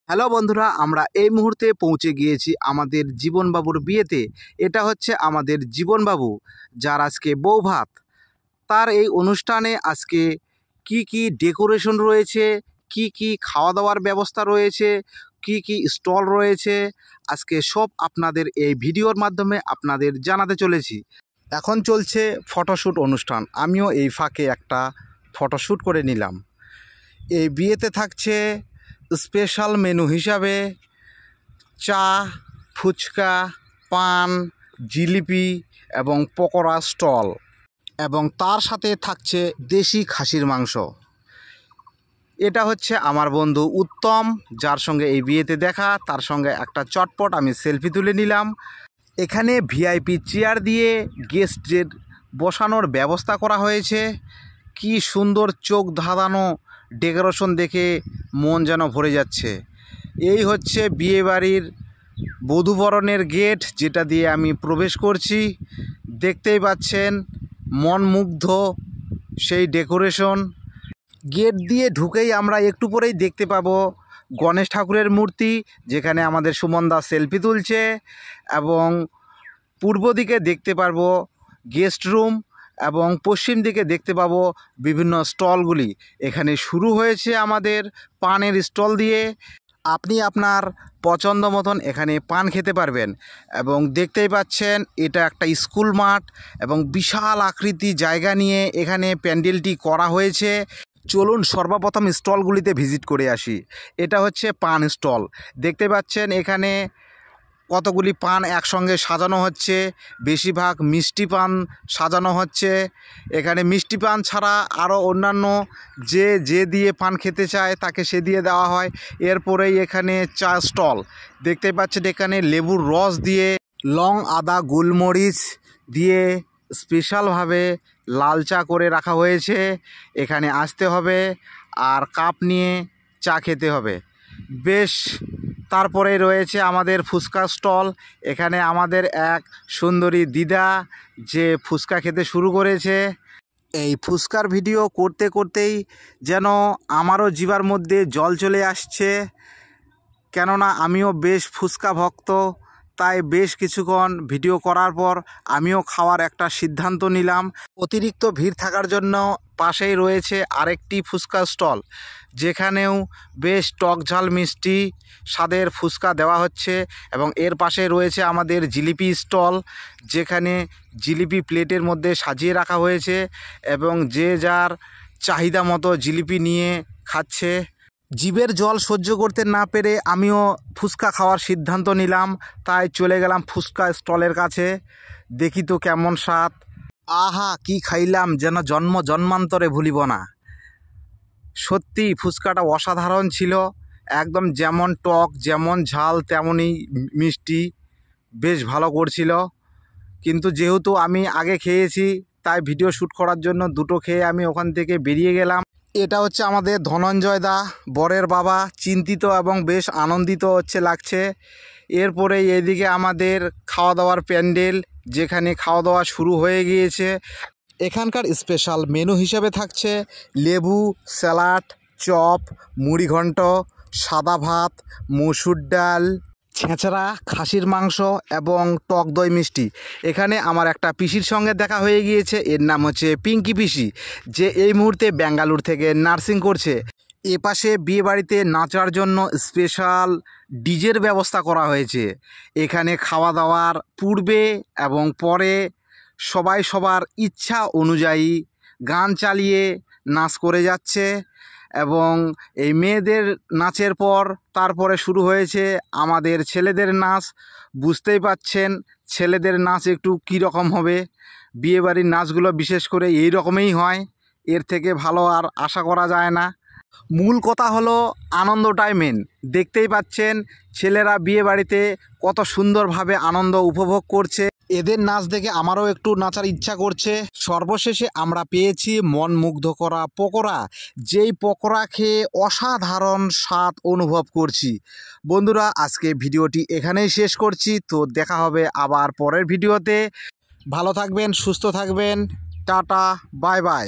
Hello বন্ধুরা, আমরা এই মুহূর্তে পৌঁছে গিয়েছি আমাদের জীবনবাবুর বিয়েতে। এটা হচ্ছে আমাদের জীবনবাবু, যার আজকে বৌভাত। তার এই অনুষ্ঠানে আজকে কি কি ডেকোরেশন রয়েছে, কি কি খাওয়া দাওয়ার ব্যবস্থা রয়েছে, কি কি স্টল রয়েছে, আজকে সব আপনাদের এই ভিডিওর মাধ্যমে আপনাদের জানাতে চলেছি। এখন চলছে ফটোশ্যুট অনুষ্ঠান, আমিও এই ফাঁকে একটা ফটোশ্যুট করে নিলাম। এই বিয়েতে থাকছে স্পেশাল মেনু হিসাবে চা, ফুচকা, পান, জিলিপি এবং পকোড়া স্টল, এবং তার সাথে থাকছে দেশি খাসির মাংস। এটা হচ্ছে আমার বন্ধু উত্তম, যার সঙ্গে এই বিয়েতে দেখা। তার সঙ্গে একটা চটপট আমি সেলফি তুলে নিলাম। এখানে ভিআইপি চেয়ার দিয়ে গেস্টদের বসানোর ব্যবস্থা করা হয়েছে। কি সুন্দর চোখ ধাঁধানো ডেকোরেশন দেখে মন যেন ভরে যাচ্ছে। এই হচ্ছে বিয়েবাড়ির বধূবরণের গেট, যেটা দিয়ে আমি প্রবেশ করছি। দেখতেই পাচ্ছেন মনমুগ্ধ সেই ডেকোরেশন। গেট দিয়ে ঢুকেই আমরা একটু পরেই দেখতে পাবো গণেশ ঠাকুরের মূর্তি, যেখানে আমাদের সুমনদা সেলফি তুলছে, এবং পূর্ব দিকে দেখতে পারবো গেস্ট রুম, এবং পশ্চিম দিকে দেখতে পাবো বিভিন্ন স্টলগুলি। এখানে শুরু হয়েছে আমাদের পানের স্টল দিয়ে। আপনি আপনার পছন্দ মতন এখানে পান খেতে পারবেন। এবং দেখতেই পাচ্ছেন এটা একটা স্কুল মাঠ, এবং বিশাল আকৃতি জায়গা নিয়ে এখানে প্যান্ডেলটি করা হয়েছে। চলুন সর্বপ্রথম স্টলগুলিতে ভিজিট করে আসি। এটা হচ্ছে পান স্টল। দেখতে পাচ্ছেন এখানে কতগুলি পান একসঙ্গে সাজানো হচ্ছে। বেশিরভাগ মিষ্টি পান সাজানো হচ্ছে। এখানে মিষ্টি পান ছাড়া আরও অন্যান্য যে দিয়ে পান খেতে চায় তাকে সে দিয়ে দেওয়া হয়। এরপরেই এখানে চা স্টল। দেখতে পাচ্ছেন এখানে লেবুর রস দিয়ে, লং, আদা, গোলমরিচ দিয়ে স্পেশালভাবে লাল চা করে রাখা হয়েছে। এখানে আসতে হবে আর কাপ নিয়ে চা খেতে হবে। বেশ, তারপরে রয়েছে আমাদের ফুচকা স্টল। এখানে আমাদের এক সুন্দরী দিদা যে ফুচকা খেতে শুরু করেছে। এই ফুচকার ভিডিও করতে করতেই যেন আমারও জিভার মধ্যে জল চলে আসছে, কেননা আমিও বেশ ফুচকা ভক্ত। তাই বেশ কিছুক্ষণ ভিডিও করার পর আমিও খাওয়ার একটা সিদ্ধান্ত নিলাম। অতিরিক্ত ভিড় থাকার জন্য পাশেই রয়েছে আরেকটি ফুচকা স্টল, যেখানেও বেশ টক ঝাল মিষ্টি স্বাদের ফুচকা দেওয়া হচ্ছে। এবং এর পাশে রয়েছে আমাদের জিলিপি স্টল, যেখানে জিলিপি প্লেটের মধ্যে সাজিয়ে রাখা হয়েছে, এবং যে যার চাহিদা মতো জিলিপি নিয়ে খাচ্ছে। জিভের জল সহ্য করতে না পেরে আমিও ফুচকা খাওয়ার সিদ্ধান্ত নিলাম। তাই চলে গেলাম ফুচকা স্টলের কাছে। দেখি তো কেমন স্বাদ। আহা, কি খাইলাম যেন জন্মান্তরে ভুলিব না। সত্যি ফুচকাটা অসাধারণ ছিল। একদম যেমন টক, যেমন ঝাল, তেমনই মিষ্টি। বেশ ভালো করছিল। কিন্তু যেহেতু আমি আগে খেয়েছি, তাই ভিডিও শ্যুট করার জন্য দুটো খেয়ে আমি ওখান থেকে বেরিয়ে গেলাম। এটা হচ্ছে আমাদের ধনঞ্জয় দা, বরের বাবা, চিন্তিত এবং বেশ আনন্দিত লাগছে। এরপরে এদিকে আমাদের খাওয়া দাওয়ার প্যান্ডেল, যেখানে খাওয়া দাওয়া শুরু হয়ে গিয়েছে। এখানকার স্পেশাল মেনু হিসাবে থাকছে লেবু, স্যালাড, চপ, মুড়িঘণ্ট, সাদা ভাত, মসুর ডাল, ছেঁচড়া, খাসির মাংস এবং টক দই মিষ্টি। এখানে আমার একটা পিসির সঙ্গে দেখা হয়ে গিয়েছে। এর নাম হচ্ছে পিঙ্কি পিসি, যে এই মুহূর্তে বেঙ্গালুরু থেকে নার্সিং করছে। এপাশে বিয়েবাড়িতে নাচার জন্য স্পেশাল ডিজের ব্যবস্থা করা হয়েছে। এখানে খাওয়া দাওয়ার পূর্বে এবং পরে সবাই সবার ইচ্ছা অনুযায়ী গান চালিয়ে নাচ করে যাচ্ছে। এবং এই মেয়েদের নাচের পর তারপরে শুরু হয়েছে আমাদের ছেলেদের নাচ। বুঝতেই পাচ্ছেন ছেলেদের নাচ একটু কী রকম হবে। বিয়েবাড়ির নাচগুলো বিশেষ করে এই রকমই হয়, এর থেকে ভালো আর আশা করা যায় না। মূল কথা হলো আনন্দটাই মেন। দেখতেই পাচ্ছেন ছেলেরা বিয়েবাড়িতে কত সুন্দরভাবে আনন্দ উপভোগ করছে। এদের নাচ দেখে আমারও একটু নাচার ইচ্ছা করছে। সর্বশেষে আমরা পেয়েছি মন মুগ্ধ করা পকোড়া, যেই পকোড়া খেয়ে অসাধারণ স্বাদ অনুভব করছি। বন্ধুরা, আজকে ভিডিওটি এখানেই শেষ করছি। তো দেখা হবে আবার পরের ভিডিওতে। ভালো থাকবেন, সুস্থ থাকবেন। Tata, bye bye.